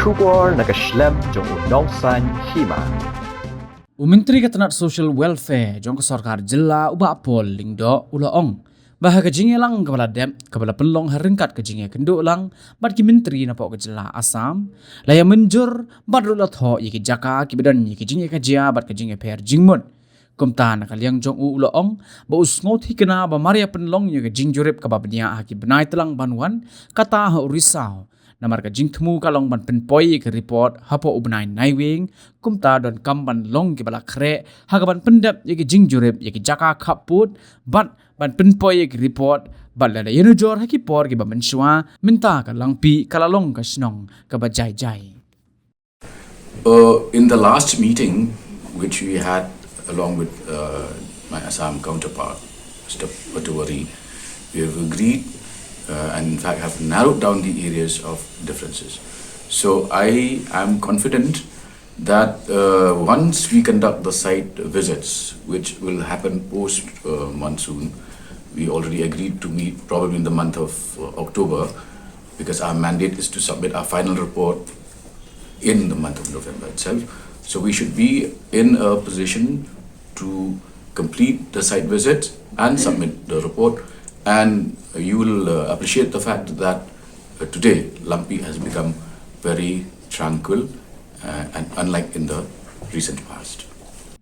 Shubor nakaslem jong unongsan Hima. Myntri katanat social welfare jong sarkar jilla uba pol Lyngdoh ulaong. Bahaga jinge lang kabala pelong Ryngkat ke jinge kenduk lang bat ki Myntri napok ke jilla Assam laya menjur bat rulat ho yiki Jaka ki badan yiki jinge kajia bat ke jinge per jingmon. Kumta nakaliang jong ulaong ba usngot hikena ba Maria penlong yiki jing Jurip ka ba Bnai ki Bnai telang banwan kata ha Risaw. Namar ka jing temu kalong ban penpoi ke report hapo Bnai naiwing kumta don kamban long ke bala kre hagaban pendap yeki jing Jurip yeki Jaka Khappud ban penpoi ke report bat la yenu jor haki por ke ba mensua minta ka langpi kalalong ka snong ka ba jai. In the last meeting which we had along with my Assam counterpart Mr. Patwari, we have agreed and in fact have narrowed down the areas of differences. So I am confident that once we conduct the site visits, which will happen post monsoon, we already agreed to meet probably in the month of October, because our mandate is to submit our final report in the month of November itself. So we should be in a position to complete the site visit and submit the report. And you will appreciate the fact that today Lampi has become very tranquil and unlike in the recent past.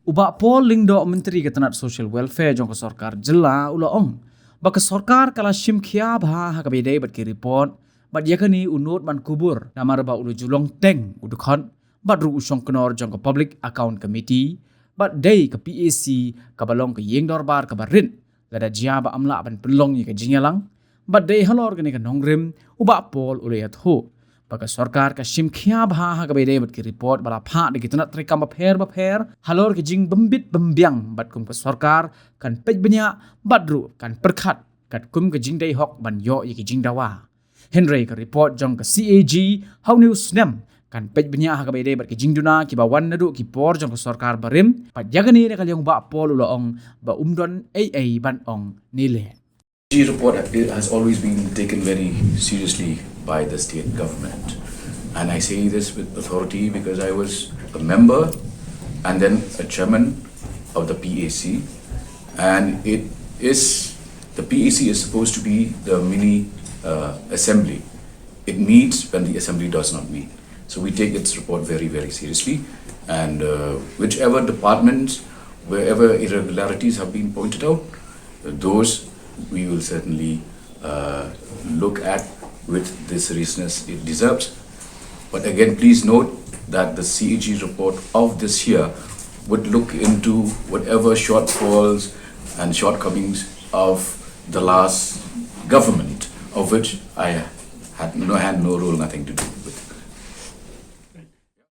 Uba pol Lyngdoh Myntri katanat social welfare jong sarkar jilla ulaong. Baka sarkar kala shimkhia bha hakabede bat ki report bat yakani unut man kubur namar ba ulu julong teng udukhan bat ru usong kenor jong public account committee bat day ke PAC kabalong ke Lyngdoh bar ka barin lada jia ba amla ban pelong yi ka jinyalang bat day halor gani ka nongrim uba pol uleyat ho baka sarkar ka shimkhia bha ha ka bede bat ki report bala pha de kitna trekam ba pher halor ki jing bembit bembyang bat kum ka sarkar kan pej benya bat ru kan perkhat kat kum ka jing day hok ban yo yi ki jing dawa Henry ka report jong ka CAG how news nem kan pej benya ha ka bede bat ki jing duna ki ba wan nadu ki por jong ka sarkar barim pat jagani ne kalyong ba pol ulaong ba umdon AA ban ong nile. The report has always been taken very seriously by the state government, and I say this with authority because I was a member and then a chairman of the PAC, and the PAC is supposed to be the mini assembly. It meets when the assembly does not meet. So we take its report very, very seriously, and whichever departments, wherever irregularities have been pointed out, those we will certainly look at with the seriousness it deserves. But again, please note that the CAG report of this year would look into whatever shortfalls and shortcomings of the last government, of which I had no role, nothing to do.